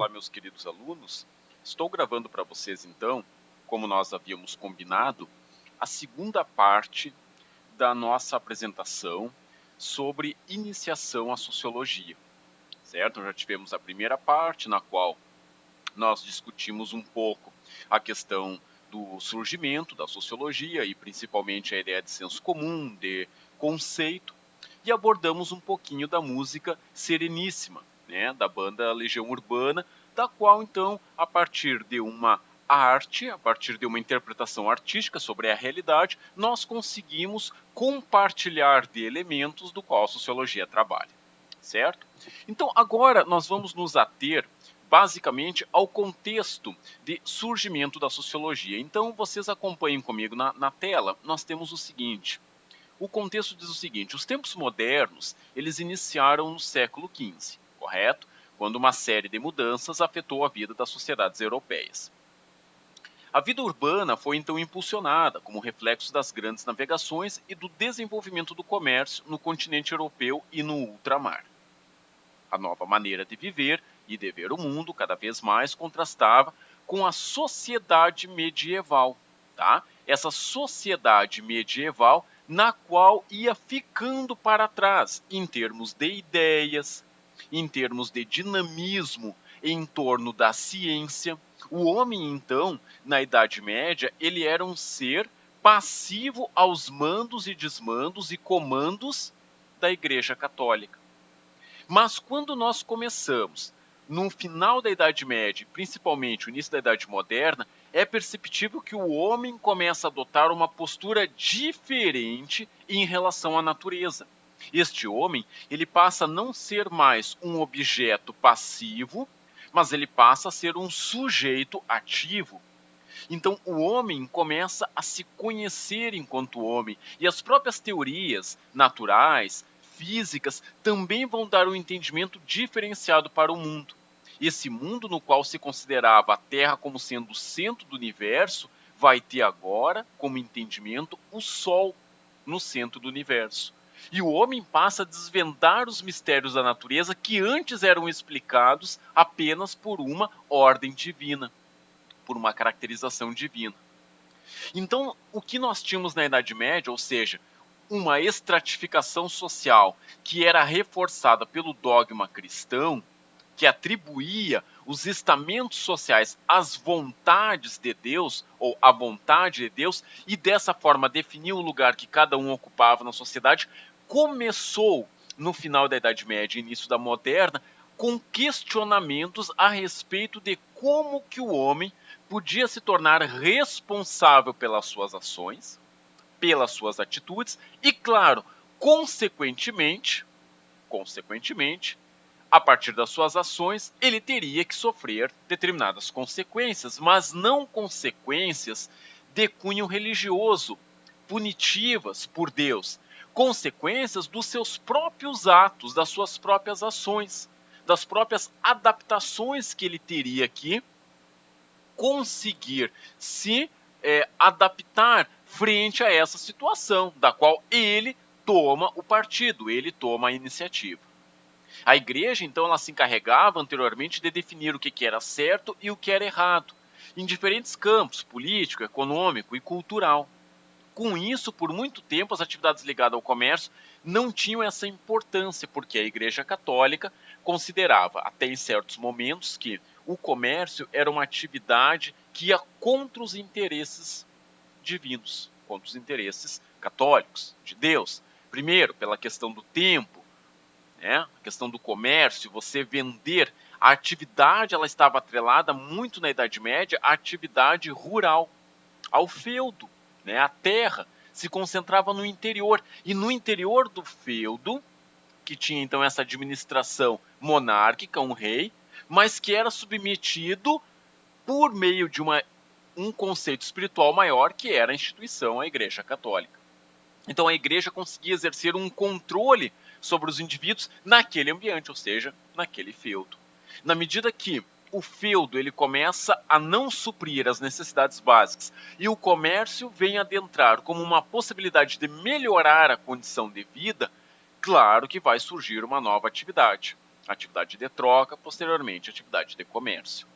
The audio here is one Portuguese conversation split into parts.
Olá, meus queridos alunos. Estou gravando para vocês, então, como nós havíamos combinado, a segunda parte da nossa apresentação sobre iniciação à sociologia, certo? Já tivemos a primeira parte, na qual nós discutimos um pouco a questão do surgimento da sociologia e principalmente a ideia de senso comum, de conceito, e abordamos um pouquinho da música Sereníssima, né, da banda Legião Urbana, da qual então, a partir de uma arte, a partir de uma interpretação artística sobre a realidade, nós conseguimos compartilhar de elementos do qual a sociologia trabalha, certo? Então, agora nós vamos nos ater basicamente ao contexto de surgimento da sociologia. Então, vocês acompanhem comigo na tela, nós temos o seguinte. O contexto diz o seguinte: os tempos modernos, eles iniciaram no século XV, correto? Quando uma série de mudanças afetou a vida das sociedades europeias. A vida urbana foi então impulsionada como reflexo das grandes navegações e do desenvolvimento do comércio no continente europeu e no ultramar. A nova maneira de viver e de ver o mundo cada vez mais contrastava com a sociedade medieval, tá? Essa sociedade medieval na qual ia ficando para trás em termos de ideias, em termos de dinamismo em torno da ciência. O homem, então, na Idade Média, ele era um ser passivo aos mandos e desmandos e comandos da Igreja Católica. Mas quando nós começamos, no final da Idade Média, principalmente o início da Idade Moderna, é perceptível que o homem começa a adotar uma postura diferente em relação à natureza. Este homem, ele passa a não ser mais um objeto passivo, mas ele passa a ser um sujeito ativo. Então o homem começa a se conhecer enquanto homem, e as próprias teorias naturais, físicas, também vão dar um entendimento diferenciado para o mundo. Esse mundo no qual se considerava a Terra como sendo o centro do universo, vai ter agora como entendimento o Sol no centro do universo. E o homem passa a desvendar os mistérios da natureza que antes eram explicados apenas por uma ordem divina, por uma caracterização divina. Então, o que nós tínhamos na Idade Média, ou seja, uma estratificação social que era reforçada pelo dogma cristão, que atribuía os estamentos sociais às vontades de Deus, ou à vontade de Deus, e dessa forma definia o lugar que cada um ocupava na sociedade, começou no final da Idade Média e início da Moderna com questionamentos a respeito de como que o homem podia se tornar responsável pelas suas ações, pelas suas atitudes e, claro, consequentemente, a partir das suas ações, ele teria que sofrer determinadas consequências, mas não consequências de cunho religioso, punitivas por Deus, consequências dos seus próprios atos, das suas próprias ações, das próprias adaptações que ele teria que conseguir se adaptar frente a essa situação, da qual ele toma o partido, ele toma a iniciativa. A igreja, então, ela se encarregava anteriormente de definir o que era certo e o que era errado, em diferentes campos, político, econômico e cultural. Com isso, por muito tempo, as atividades ligadas ao comércio não tinham essa importância, porque a Igreja Católica considerava, até em certos momentos, que o comércio era uma atividade que ia contra os interesses divinos, contra os interesses católicos, de Deus. Primeiro, pela questão do tempo, né? A questão do comércio, você vender. A atividade ela estava atrelada muito na Idade Média à atividade rural, ao feudo, né? A terra se concentrava no interior. E no interior do feudo, que tinha então essa administração monárquica, um rei, mas que era submetido por meio de um conceito espiritual maior, que era a instituição, a Igreja Católica. Então a igreja conseguia exercer um controle sobre os indivíduos naquele ambiente, ou seja, naquele feudo. Na medida que o feudo ele começa a não suprir as necessidades básicas e o comércio vem adentrar como uma possibilidade de melhorar a condição de vida, claro que vai surgir uma nova atividade. atividade de troca, posteriormente atividade de comércio.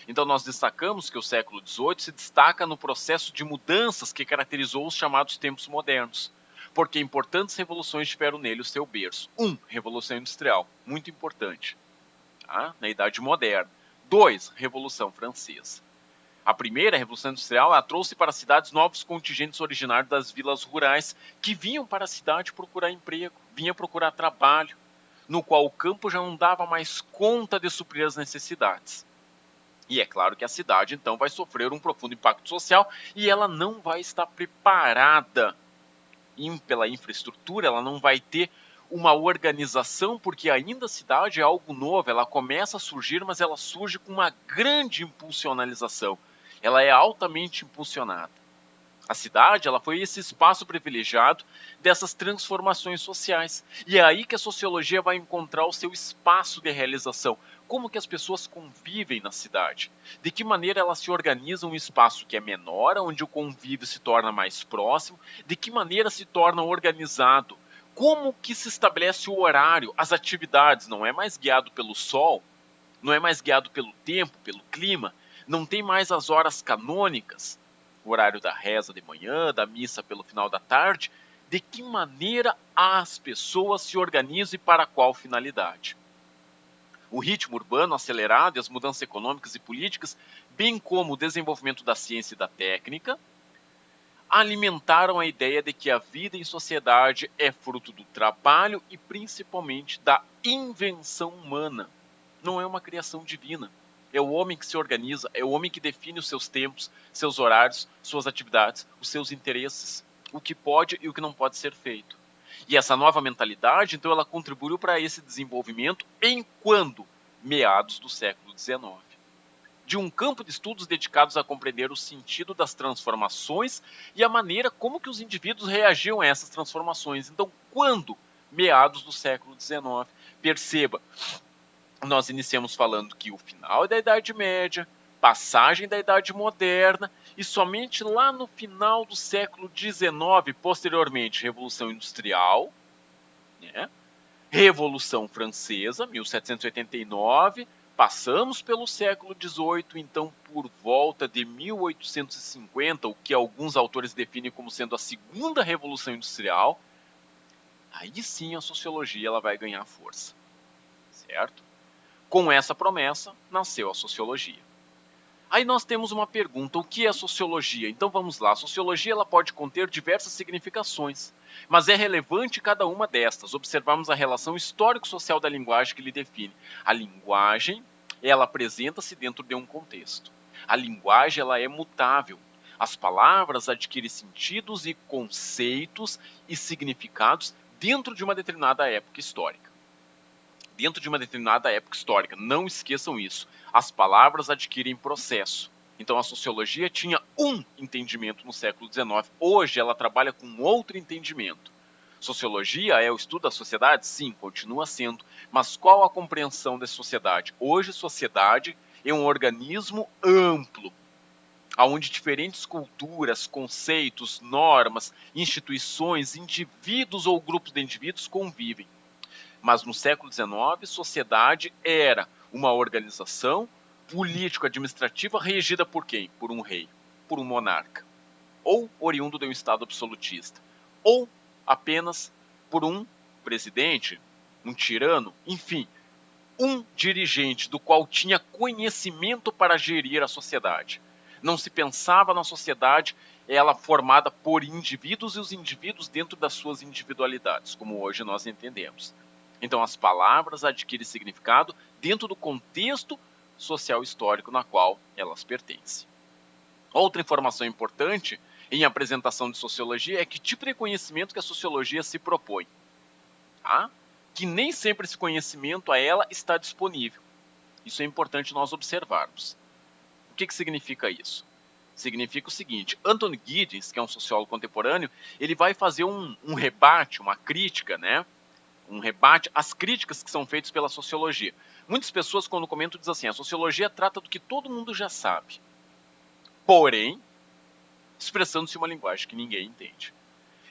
Então nós destacamos que o século XVIII se destaca no processo de mudanças que caracterizou os chamados tempos modernos, porque importantes revoluções tiveram nele o seu berço. 1. Revolução Industrial, muito importante, tá? Na Idade Moderna. 2. Revolução Francesa. A primeira, a Revolução Industrial, ela trouxe para as cidades novos contingentes originários das vilas rurais que vinham para a cidade procurar emprego, vinham procurar trabalho, no qual o campo já não dava mais conta de suprir as necessidades. E é claro que a cidade, então, vai sofrer um profundo impacto social e ela não vai estar preparada pela infraestrutura, ela não vai ter uma organização, porque ainda a cidade é algo novo, ela começa a surgir, mas ela surge com uma grande impulsionalização. Ela é altamente impulsionada. A cidade, ela foi esse espaço privilegiado dessas transformações sociais. E é aí que a sociologia vai encontrar o seu espaço de realização. Como que as pessoas convivem na cidade? De que maneira elas se organizam um espaço que é menor, onde o convívio se torna mais próximo? De que maneira se torna organizado? Como que se estabelece o horário, as atividades? Não é mais guiado pelo sol, não é mais guiado pelo tempo, pelo clima, não tem mais as horas canônicas, o horário da reza de manhã, da missa pelo final da tarde. De que maneira as pessoas se organizam e para qual finalidade? O ritmo urbano acelerado e as mudanças econômicas e políticas, bem como o desenvolvimento da ciência e da técnica, alimentaram a ideia de que a vida em sociedade é fruto do trabalho e principalmente da invenção humana. Não é uma criação divina. É o homem que se organiza, é o homem que define os seus tempos, seus horários, suas atividades, os seus interesses, o que pode e o que não pode ser feito. E essa nova mentalidade, então, ela contribuiu para esse desenvolvimento em quando? Meados do século XIX. De um campo de estudos dedicados a compreender o sentido das transformações e a maneira como que os indivíduos reagiam a essas transformações. Então, quando? Meados do século XIX. Perceba, nós iniciamos falando que o final é da Idade Média, passagem da Idade Moderna, e somente lá no final do século XIX, posteriormente, Revolução Industrial, né? Revolução Francesa, 1789, passamos pelo século XVIII, então por volta de 1850, o que alguns autores definem como sendo a segunda Revolução Industrial, aí sim a sociologia ela vai ganhar força, certo? Com essa promessa, nasceu a sociologia. Aí nós temos uma pergunta, o que é sociologia? Então vamos lá, a sociologia ela pode conter diversas significações, mas é relevante cada uma destas. Observamos a relação histórico-social da linguagem que lhe define. A linguagem, ela apresenta-se dentro de um contexto. A linguagem, ela é mutável. As palavras adquirem sentidos e conceitos e significados dentro de uma determinada época histórica. Dentro de uma determinada época histórica. Não esqueçam isso. As palavras adquirem processo. Então a sociologia tinha um entendimento no século XIX. Hoje ela trabalha com outro entendimento. Sociologia é o estudo da sociedade? Sim, continua sendo. Mas qual a compreensão da sociedade? Hoje, sociedade é um organismo amplo, onde diferentes culturas, conceitos, normas, instituições, indivíduos ou grupos de indivíduos convivem. Mas no século XIX, sociedade era uma organização político-administrativa regida por quem? Por um rei, por um monarca, ou oriundo de um estado absolutista, ou apenas por um presidente, um tirano, enfim, um dirigente do qual tinha conhecimento para gerir a sociedade. Não se pensava na sociedade ela formada por indivíduos e os indivíduos dentro das suas individualidades, como hoje nós entendemos. Então as palavras adquirem significado dentro do contexto social histórico na qual elas pertencem. Outra informação importante em apresentação de sociologia é que tipo de conhecimento que a sociologia se propõe. Tá? Que nem sempre esse conhecimento a ela está disponível. Isso é importante nós observarmos. O que significa isso? Significa o seguinte, Anthony Giddens, que é um sociólogo contemporâneo, ele vai fazer um rebate, uma crítica, né? Um rebate às críticas que são feitas pela sociologia. Muitas pessoas, quando comentam, dizem assim, a sociologia trata do que todo mundo já sabe. Porém, expressando-se uma linguagem que ninguém entende.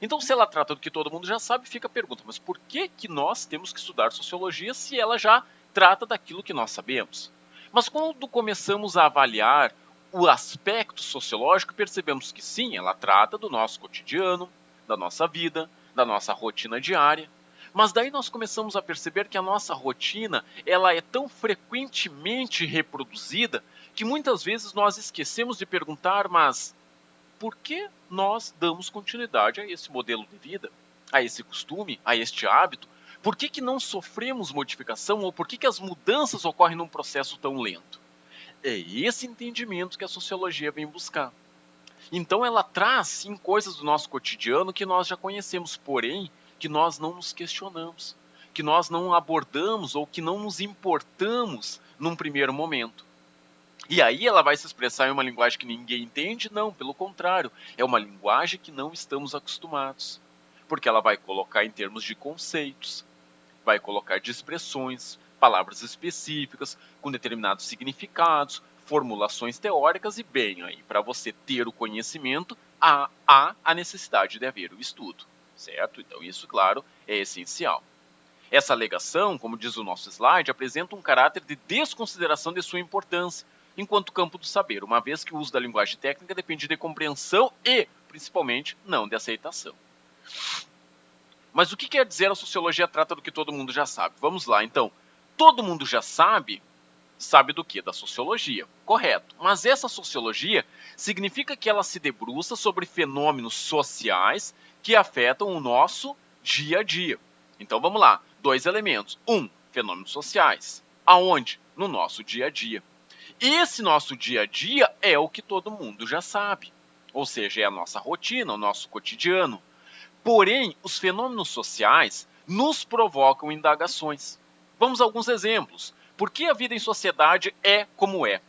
Então, se ela trata do que todo mundo já sabe, fica a pergunta, mas por que nós temos que estudar sociologia se ela já trata daquilo que nós sabemos. Mas quando começamos a avaliar o aspecto sociológico, percebemos que sim, ela trata do nosso cotidiano, da nossa vida, da nossa rotina diária. Mas daí nós começamos a perceber que a nossa rotina, ela é tão frequentemente reproduzida que muitas vezes nós esquecemos de perguntar, mas por que nós damos continuidade a esse modelo de vida, a esse costume, a este hábito? Por que não sofremos modificação ou por que as mudanças ocorrem num processo tão lento? É esse entendimento que a sociologia vem buscar. Então ela traz sim coisas do nosso cotidiano que nós já conhecemos, porém que nós não nos questionamos, que nós não abordamos ou que não nos importamos num primeiro momento. E aí ela vai se expressar em uma linguagem que ninguém entende? Não, pelo contrário, é uma linguagem que não estamos acostumados. Porque ela vai colocar em termos de conceitos, vai colocar de expressões, palavras específicas, com determinados significados, formulações teóricas e bem aí, para você ter o conhecimento, há a necessidade de haver o estudo, certo? Então isso, claro, é essencial. Essa alegação, como diz o nosso slide, apresenta um caráter de desconsideração de sua importância enquanto campo do saber, uma vez que o uso da linguagem técnica depende de compreensão e, principalmente, não de aceitação. Mas o que quer dizer a sociologia trata do que todo mundo já sabe? Vamos lá, então. Todo mundo já sabe do que? Da sociologia, correto. Mas essa sociologia significa que ela se debruça sobre fenômenos sociais que afetam o nosso dia a dia. Então vamos lá, dois elementos. Fenômenos sociais. Aonde? No nosso dia a dia. Esse nosso dia a dia é o que todo mundo já sabe. Ou seja, é a nossa rotina, o nosso cotidiano. Porém, os fenômenos sociais nos provocam indagações. Vamos a alguns exemplos. Por que a vida em sociedade é como é?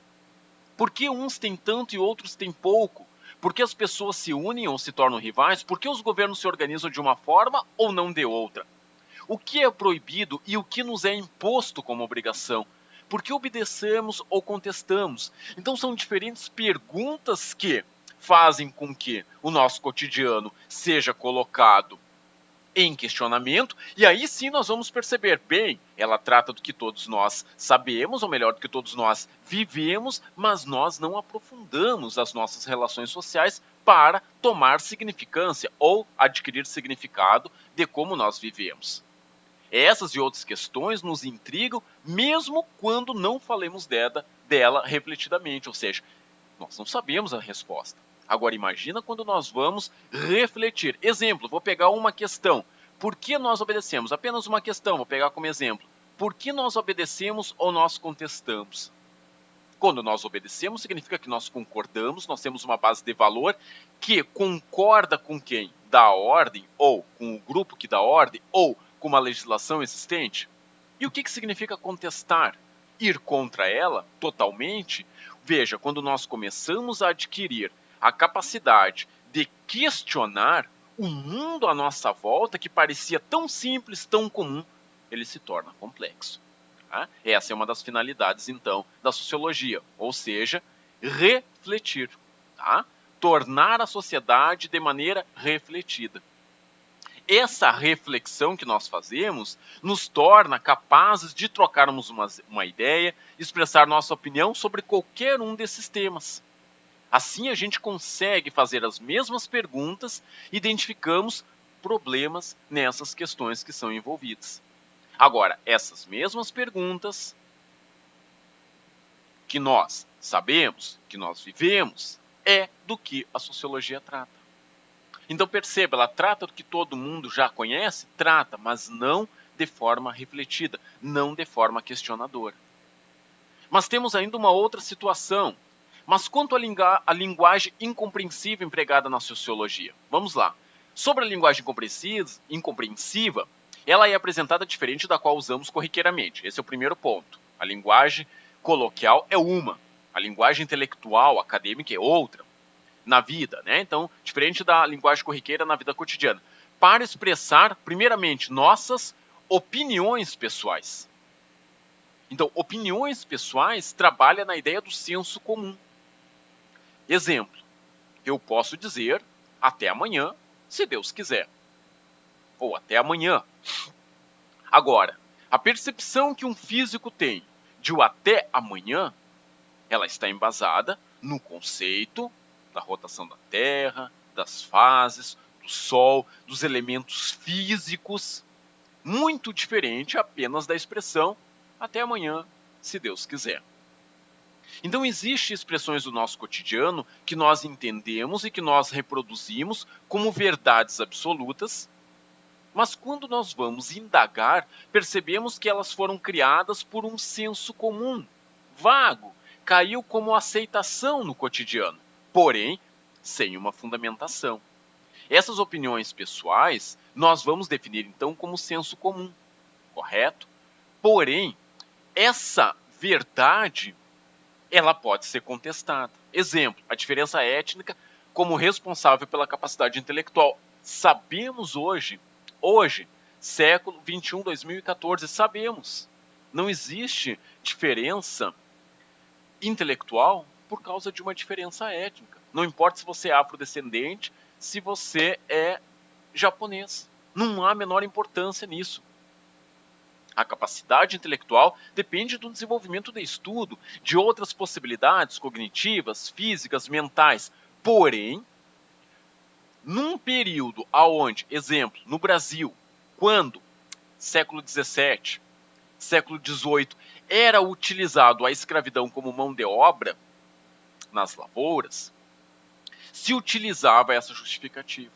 Por que uns têm tanto e outros têm pouco? Por que as pessoas se unem ou se tornam rivais? Por que os governos se organizam de uma forma ou não de outra? O que é proibido e o que nos é imposto como obrigação? Por que obedecemos ou contestamos? Então são diferentes perguntas que fazem com que o nosso cotidiano seja colocado em questionamento, e aí sim nós vamos perceber, bem, ela trata do que todos nós sabemos, ou melhor, do que todos nós vivemos, mas nós não aprofundamos as nossas relações sociais para tomar significância ou adquirir significado de como nós vivemos. Essas e outras questões nos intrigam, mesmo quando não falemos dela refletidamente, ou seja, nós não sabemos a resposta. Agora imagina quando nós vamos refletir. Exemplo, vou pegar uma questão. Por que nós obedecemos? Apenas uma questão, vou pegar como exemplo. Por que nós obedecemos ou nós contestamos? Quando nós obedecemos, significa que nós concordamos, nós temos uma base de valor que concorda com quem dá a ordem, ou com o grupo que dá a ordem, ou com uma legislação existente. E o que significa contestar? Ir contra ela totalmente? Veja, quando nós começamos a adquirir a capacidade de questionar o mundo à nossa volta, que parecia tão simples, tão comum, ele se torna complexo. Tá? Essa é uma das finalidades, então, da sociologia, ou seja, refletir, tá? Tornar a sociedade de maneira refletida. Essa reflexão que nós fazemos nos torna capazes de trocarmos uma ideia, expressar nossa opinião sobre qualquer um desses temas. Assim a gente consegue fazer as mesmas perguntas, identificamos problemas nessas questões que são envolvidas. Agora, essas mesmas perguntas que nós sabemos, que nós vivemos, é do que a sociologia trata. Então perceba, ela trata do que todo mundo já conhece? Trata, mas não de forma refletida, não de forma questionadora. Mas temos ainda uma outra situação. Mas quanto à linguagem incompreensível empregada na sociologia? Vamos lá. Sobre a linguagem incompreensiva, ela é apresentada diferente da qual usamos corriqueiramente. Esse é o primeiro ponto. A linguagem coloquial é uma. A linguagem intelectual, acadêmica, é outra. Na vida, né? Então, diferente da linguagem corriqueira na vida cotidiana. Para expressar, primeiramente, nossas opiniões pessoais. Então, opiniões pessoais trabalha na ideia do senso comum. Exemplo, eu posso dizer até amanhã, se Deus quiser. Ou até amanhã. Agora, A percepção que um físico tem de o até amanhã, ela está embasada no conceito da rotação da Terra, das fases, do Sol, dos elementos físicos, muito diferente apenas da expressão até amanhã, se Deus quiser. Então existem expressões do nosso cotidiano que nós entendemos e que nós reproduzimos como verdades absolutas, mas quando nós vamos indagar, percebemos que elas foram criadas por um senso comum, vago, caiu como aceitação no cotidiano, porém sem uma fundamentação. Essas opiniões pessoais nós vamos definir então como senso comum, correto? Porém, essa verdade ela pode ser contestada. Exemplo, a diferença étnica como responsável pela capacidade intelectual. Sabemos hoje, século 21, 2014, sabemos. Não existe diferença intelectual por causa de uma diferença étnica. Não importa se você é afrodescendente, se você é japonês. Não há a menor importância nisso. A capacidade intelectual depende do desenvolvimento de estudo, de outras possibilidades cognitivas, físicas, mentais. Porém, num período aonde, exemplo, no Brasil, quando século XVII, século XVIII, era utilizado a escravidão como mão de obra nas lavouras, se utilizava essa justificativa.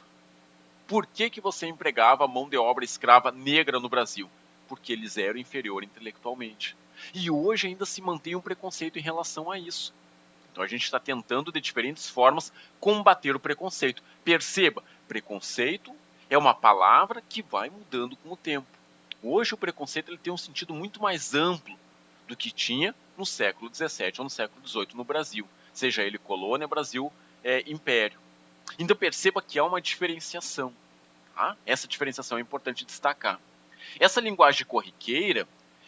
Por que você empregava a mão de obra escrava negra no Brasil? Porque eles eram inferiores intelectualmente. E hoje ainda se mantém um preconceito em relação a isso. Então a gente está tentando de diferentes formas combater o preconceito. Perceba, preconceito é uma palavra que vai mudando com o tempo. Hoje o preconceito ele tem um sentido muito mais amplo do que tinha no século XVII ou no século XVIII no Brasil. Seja ele colônia, Brasil, império. Então perceba que há uma diferenciação. Tá? Essa diferenciação é importante destacar. Essa linguagem corriqueira,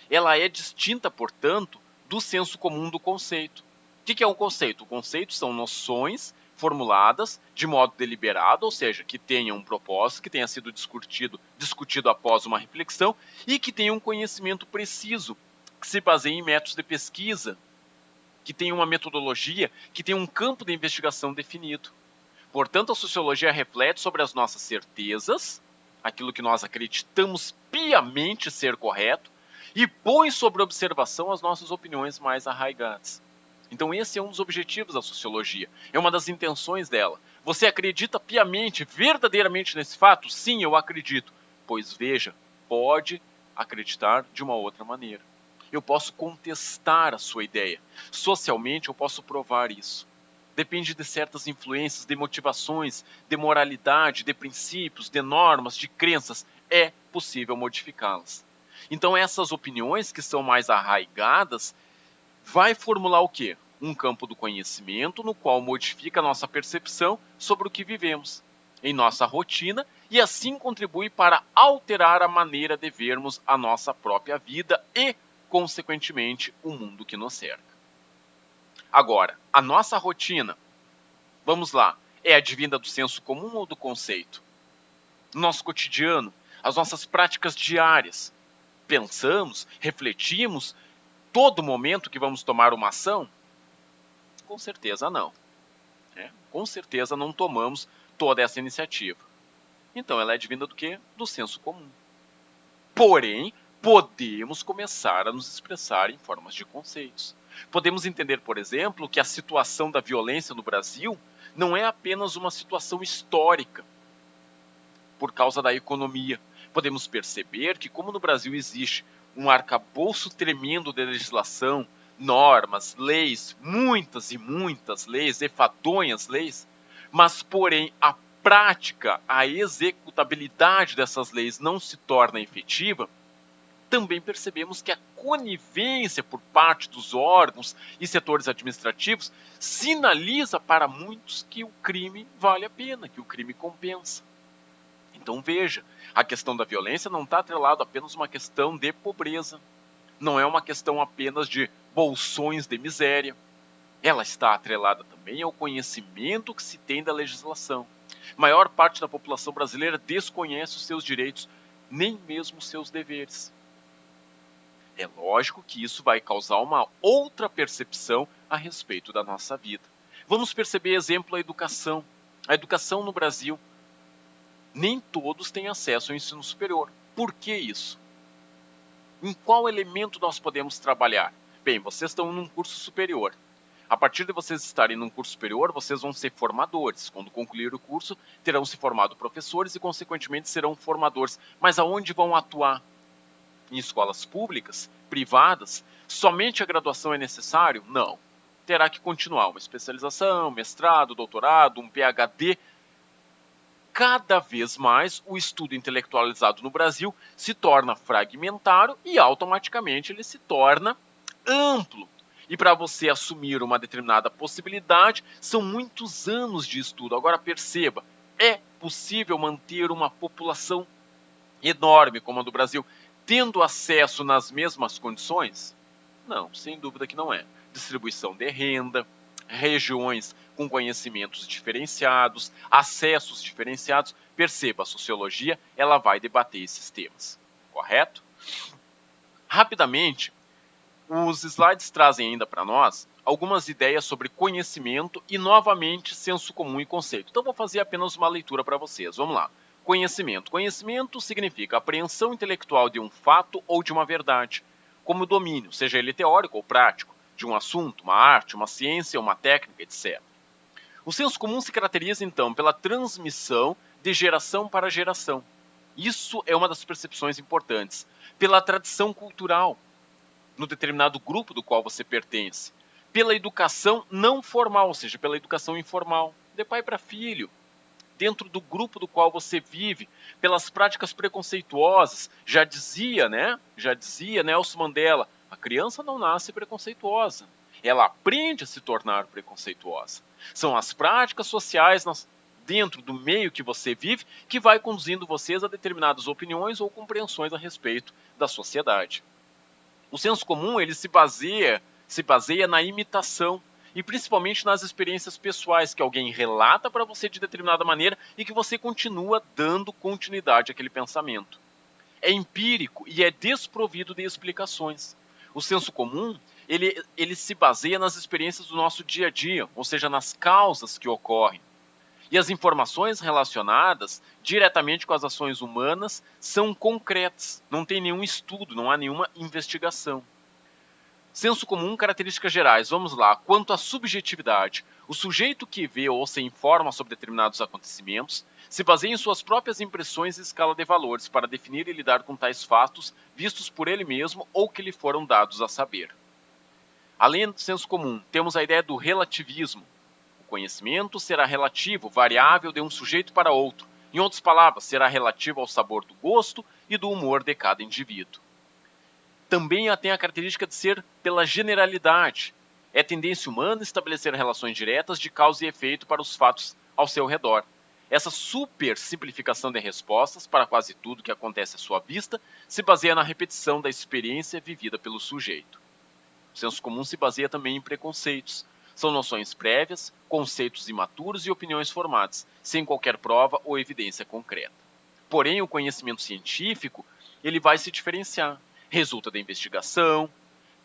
ela é distinta, portanto, do senso comum do conceito. O que é um conceito? O conceito são noções formuladas de modo deliberado, ou seja, que tenham um propósito, que tenha sido discutido após uma reflexão e que tenha um conhecimento preciso, que se baseie em métodos de pesquisa, que tenha uma metodologia, que tenha um campo de investigação definido. Portanto, a sociologia reflete sobre as nossas certezas, aquilo que nós acreditamos piamente ser correto, e põe sobre observação as nossas opiniões mais arraigadas. Então esse é um dos objetivos da sociologia, é uma das intenções dela. Você acredita piamente, verdadeiramente nesse fato? Sim, eu acredito. Pois veja, pode acreditar de uma outra maneira. Eu posso contestar a sua ideia. Socialmente eu posso provar isso. Depende de certas influências, de motivações, de moralidade, de princípios, de normas, de crenças. É possível modificá-las. Então essas opiniões que são mais arraigadas, vai formular o quê? Um campo do conhecimento no qual modifica a nossa percepção sobre o que vivemos em nossa rotina e assim contribui para alterar a maneira de vermos a nossa própria vida e, consequentemente, o mundo que nos cerca. Agora, a nossa rotina, vamos lá, é advinda do senso comum ou do conceito? No nosso cotidiano, as nossas práticas diárias, pensamos, refletimos todo momento que vamos tomar uma ação? Com certeza não. Com certeza não tomamos toda essa iniciativa. Então ela é advinda do quê? Do senso comum. Porém, podemos começar a nos expressar em formas de conceitos. Podemos entender, por exemplo, que a situação da violência no Brasil não é apenas uma situação histórica por causa da economia. Podemos perceber que, como no Brasil existe um arcabouço tremendo de legislação, normas, leis, muitas e muitas leis, enfadonhas leis, mas, porém, a prática, a executabilidade dessas leis não se torna efetiva, também percebemos que a conivência por parte dos órgãos e setores administrativos sinaliza para muitos que o crime vale a pena, que o crime compensa. Então veja, a questão da violência não está atrelada apenas a uma questão de pobreza, não é uma questão apenas de bolsões de miséria, ela está atrelada também ao conhecimento que se tem da legislação. A maior parte da população brasileira desconhece os seus direitos, nem mesmo os seus deveres. É lógico que isso vai causar uma outra percepção a respeito da nossa vida. Vamos perceber exemplo a educação. A educação no Brasil, nem todos têm acesso ao ensino superior. Por que isso? Em qual elemento nós podemos trabalhar? Bem, vocês estão num curso superior. A partir de vocês estarem num curso superior, vocês vão ser formadores. Quando concluir o curso, terão se formado professores e, consequentemente, serão formadores. Mas aonde vão atuar? Em escolas públicas, privadas? Somente a graduação é necessário? Não. Terá que continuar uma especialização, mestrado, doutorado, um PhD. Cada vez mais o estudo intelectualizado no Brasil se torna fragmentário e automaticamente ele se torna amplo. E para você assumir uma determinada possibilidade, são muitos anos de estudo. Agora perceba, é possível manter uma população enorme como a do Brasil tendo acesso nas mesmas condições? Não, sem dúvida que não é. Distribuição de renda, regiões com conhecimentos diferenciados, acessos diferenciados. Perceba, a sociologia ela vai debater esses temas, correto? Rapidamente, os slides trazem ainda para nós algumas ideias sobre conhecimento e, novamente, senso comum e conceito. Então, vou fazer apenas uma leitura para vocês. Vamos lá. Conhecimento. Conhecimento significa apreensão intelectual de um fato ou de uma verdade, como domínio, seja ele teórico ou prático, de um assunto, uma arte, uma ciência, uma técnica, etc. O senso comum se caracteriza, então, pela transmissão de geração para geração. Isso é uma das percepções importantes. Pela tradição cultural, no determinado grupo do qual você pertence. Pela educação não formal, ou seja, pela educação informal, de pai para filho, dentro do grupo do qual você vive, pelas práticas preconceituosas. Já dizia Nelson Mandela, a criança não nasce preconceituosa, ela aprende a se tornar preconceituosa. São as práticas sociais dentro do meio que você vive que vai conduzindo vocês a determinadas opiniões ou compreensões a respeito da sociedade. O senso comum ele se baseia na imitação e principalmente nas experiências pessoais que alguém relata para você de determinada maneira e que você continua dando continuidade àquele pensamento. É empírico e é desprovido de explicações. O senso comum ele se baseia nas experiências do nosso dia a dia, ou seja, nas causas que ocorrem. E as informações relacionadas diretamente com as ações humanas são concretas, não tem nenhum estudo, não há nenhuma investigação. Senso comum, características gerais. Vamos lá. Quanto à subjetividade, o sujeito que vê ou se informa sobre determinados acontecimentos se baseia em suas próprias impressões e escala de valores para definir e lidar com tais fatos vistos por ele mesmo ou que lhe foram dados a saber. Além do senso comum, temos a ideia do relativismo. O conhecimento será relativo, variável de um sujeito para outro. Em outras palavras, será relativo ao sabor do gosto e do humor de cada indivíduo. Também tem a característica de ser pela generalidade. É tendência humana estabelecer relações diretas de causa e efeito para os fatos ao seu redor. Essa super simplificação de respostas para quase tudo que acontece à sua vista se baseia na repetição da experiência vivida pelo sujeito. O senso comum se baseia também em preconceitos. São noções prévias, conceitos imaturos e opiniões formadas, sem qualquer prova ou evidência concreta. Porém, o conhecimento científico ele vai se diferenciar. Resulta da investigação,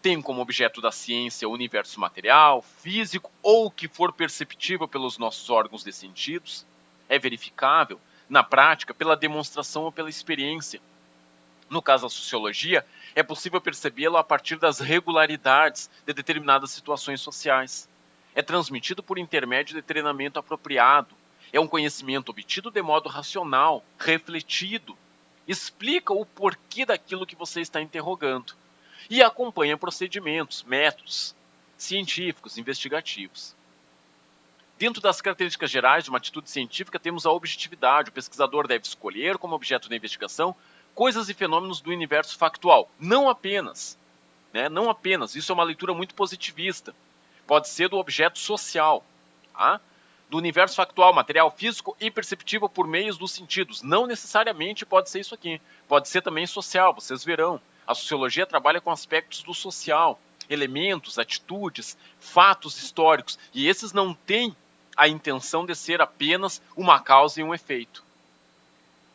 tem como objeto da ciência o universo material, físico ou que for perceptível pelos nossos órgãos de sentidos. É verificável, na prática, pela demonstração ou pela experiência. No caso da sociologia, é possível percebê-lo a partir das regularidades de determinadas situações sociais. É transmitido por intermédio de treinamento apropriado. É um conhecimento obtido de modo racional, refletido. Explica o porquê daquilo que você está interrogando. E acompanha procedimentos, métodos científicos, investigativos. Dentro das características gerais de uma atitude científica, temos a objetividade. O pesquisador deve escolher como objeto da investigação coisas e fenômenos do universo factual. Não apenas. Não apenas. Isso é uma leitura muito positivista. Pode ser do objeto social. Tá? Do universo factual, material, físico e perceptível por meios dos sentidos. Não necessariamente pode ser isso aqui. Pode ser também social, vocês verão. A sociologia trabalha com aspectos do social, elementos, atitudes, fatos históricos. E esses não têm a intenção de ser apenas uma causa e um efeito.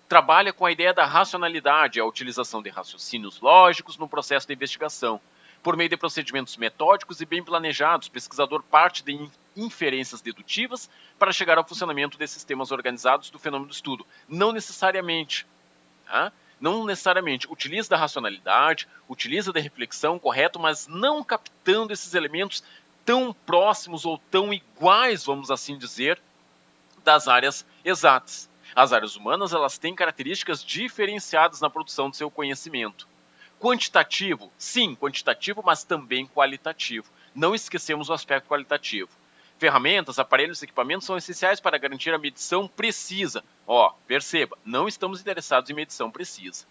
trabalha com a ideia da racionalidade, a utilização de raciocínios lógicos no processo de investigação. Por meio de procedimentos metódicos e bem planejados, o pesquisador parte de inferências dedutivas para chegar ao funcionamento de sistemas organizados do fenômeno do estudo. Não necessariamente. Tá? Não necessariamente utiliza da racionalidade, utiliza da reflexão, correto, mas não captando esses elementos tão próximos ou tão iguais, vamos assim dizer, das áreas exatas. As áreas humanas, elas têm características diferenciadas na produção do seu conhecimento. Quantitativo, sim, quantitativo, mas também qualitativo. Não esquecemos o aspecto qualitativo. Ferramentas, aparelhos e equipamentos são essenciais para garantir a medição precisa. Perceba, não estamos interessados em medição precisa.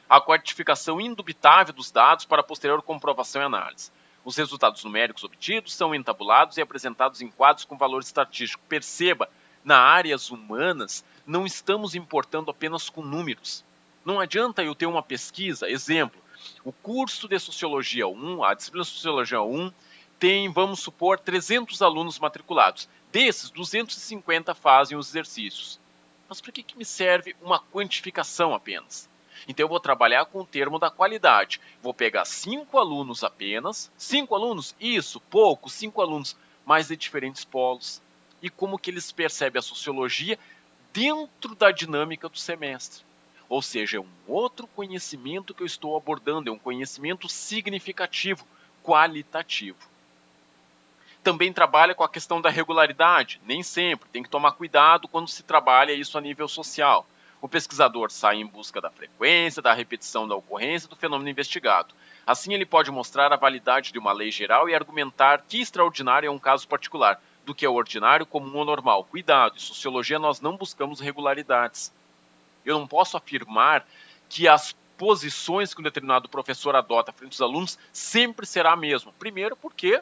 A quantificação indubitável dos dados para posterior comprovação e análise. Os resultados numéricos obtidos são entabulados e apresentados em quadros com valor estatístico. Perceba, nas áreas humanas, não estamos importando apenas com números. Não adianta eu ter uma pesquisa, exemplo, o curso de Sociologia 1, a disciplina de Sociologia 1, tem, vamos supor, 300 alunos matriculados. Desses, 250 fazem os exercícios. Mas para que me serve uma quantificação apenas? Então eu vou trabalhar com o termo da qualidade. Vou pegar 5 alunos apenas. 5 alunos? Isso, pouco, 5 alunos, mas de diferentes polos. E como que eles percebem a sociologia dentro da dinâmica do semestre. Ou seja, é um outro conhecimento que eu estou abordando, é um conhecimento significativo, qualitativo. Também trabalha com a questão da regularidade, nem sempre, tem que tomar cuidado quando se trabalha isso a nível social. O pesquisador sai em busca da frequência, da repetição da ocorrência do fenômeno investigado. Assim, ele pode mostrar a validade de uma lei geral e argumentar que extraordinário é um caso particular, do que é ordinário, comum ou normal. Cuidado, em sociologia nós não buscamos regularidades. Eu não posso afirmar que as posições que um determinado professor adota frente aos alunos sempre será a mesma. Primeiro porque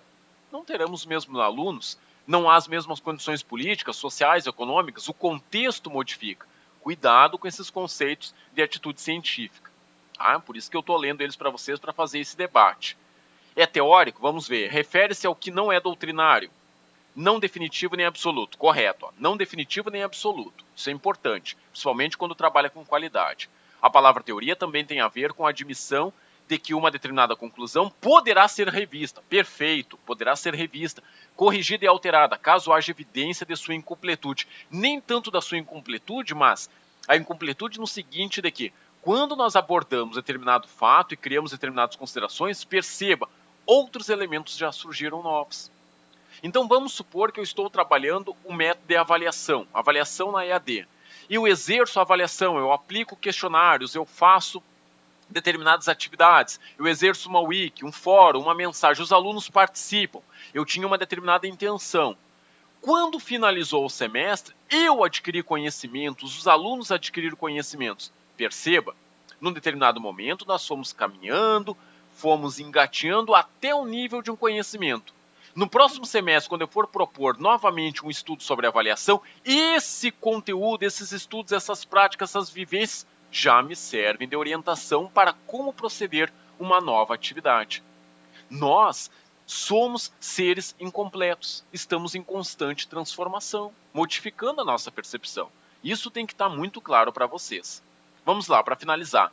não teremos os mesmos alunos, não há as mesmas condições políticas, sociais, econômicas, o contexto modifica. Cuidado com esses conceitos de atitude científica. Por isso que eu estou lendo eles para vocês para fazer esse debate. É teórico? Vamos ver. Refere-se ao que não é doutrinário. Não definitivo nem absoluto. Correto. Não definitivo nem absoluto. Isso é importante, principalmente quando trabalha com qualidade. A palavra teoria também tem a ver com a admissão de que uma determinada conclusão poderá ser revista. Perfeito, poderá ser revista, corrigida e alterada, caso haja evidência de sua incompletude. Nem tanto da sua incompletude, mas a incompletude no seguinte de que, quando nós abordamos determinado fato e criamos determinadas considerações, perceba, outros elementos já surgiram novos. Então vamos supor que eu estou trabalhando o método de avaliação na EAD. E eu exerço a avaliação, eu aplico questionários, eu faço determinadas atividades, eu exerço uma wiki, um fórum, uma mensagem, os alunos participam, eu tinha uma determinada intenção. Quando finalizou o semestre, eu adquiri conhecimentos, os alunos adquiriram conhecimentos. Perceba, num determinado momento nós fomos caminhando, fomos engateando até o nível de um conhecimento. No próximo semestre, quando eu for propor novamente um estudo sobre avaliação, esse conteúdo, esses estudos, essas práticas, essas vivências já me servem de orientação para como proceder uma nova atividade. Nós somos seres incompletos, estamos em constante transformação, modificando a nossa percepção. Isso tem que estar muito claro para vocês. Vamos lá, para finalizar.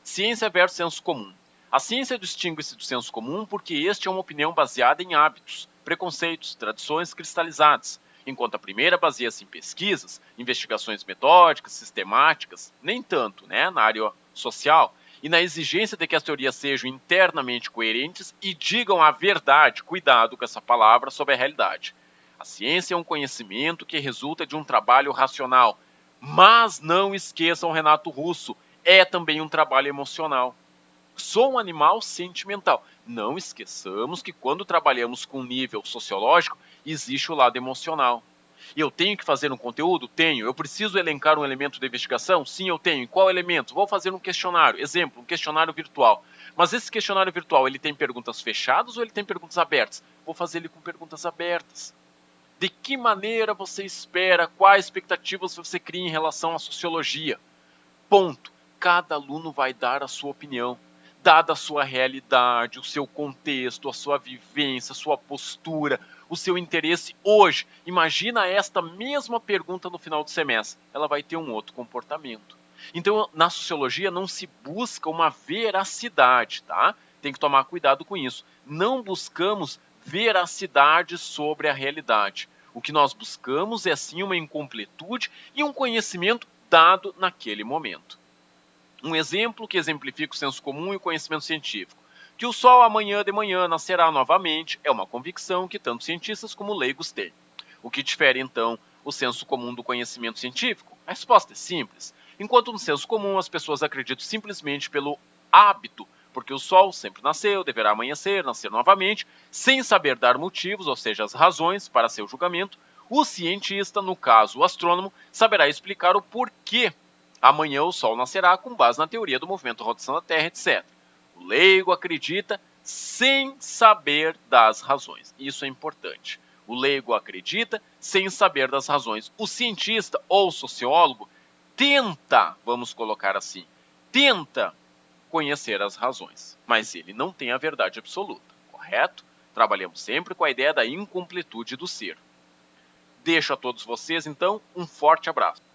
Ciência versus senso comum. A ciência distingue-se do senso comum porque este é uma opinião baseada em hábitos, preconceitos, tradições cristalizadas, enquanto a primeira baseia-se em pesquisas, investigações metódicas, sistemáticas, nem tanto, na área social, e na exigência de que as teorias sejam internamente coerentes e digam a verdade, cuidado com essa palavra, sobre a realidade. A ciência é um conhecimento que resulta de um trabalho racional, mas não esqueçam Renato Russo, é também um trabalho emocional. Sou um animal sentimental. Não esqueçamos que quando trabalhamos com nível sociológico, existe o lado emocional. E eu tenho que fazer um conteúdo? Tenho. Eu preciso elencar um elemento de investigação? Sim, eu tenho. E qual elemento? Vou fazer um questionário. Exemplo, um questionário virtual. Mas esse questionário virtual, ele tem perguntas fechadas ou ele tem perguntas abertas? Vou fazer ele com perguntas abertas. De que maneira você espera? Quais expectativas você cria em relação à sociologia? Ponto. Cada aluno vai dar a sua opinião, dada a sua realidade, o seu contexto, a sua vivência, a sua postura, o seu interesse hoje. Imagina esta mesma pergunta no final do semestre. Ela vai ter um outro comportamento. Então, na sociologia não se busca uma veracidade, tá? Tem que tomar cuidado com isso. Não buscamos veracidade sobre a realidade. O que nós buscamos é sim uma incompletude e um conhecimento dado naquele momento. Um exemplo que exemplifica o senso comum e o conhecimento científico. Que o Sol amanhã de manhã nascerá novamente é uma convicção que tanto cientistas como leigos têm. O que difere, então, o senso comum do conhecimento científico? A resposta é simples. Enquanto no senso comum as pessoas acreditam simplesmente pelo hábito, porque o Sol sempre nasceu, deverá amanhecer, nascer novamente, sem saber dar motivos, ou seja, as razões para seu julgamento, o cientista, no caso o astrônomo, saberá explicar o porquê amanhã o Sol nascerá com base na teoria do movimento rotação da Terra, etc. O leigo acredita sem saber das razões. Isso é importante. O leigo acredita sem saber das razões. O cientista ou sociólogo tenta, vamos colocar assim, tenta conhecer as razões, mas ele não tem a verdade absoluta, correto? Trabalhamos sempre com a ideia da incompletude do ser. Deixo a todos vocês, então, um forte abraço.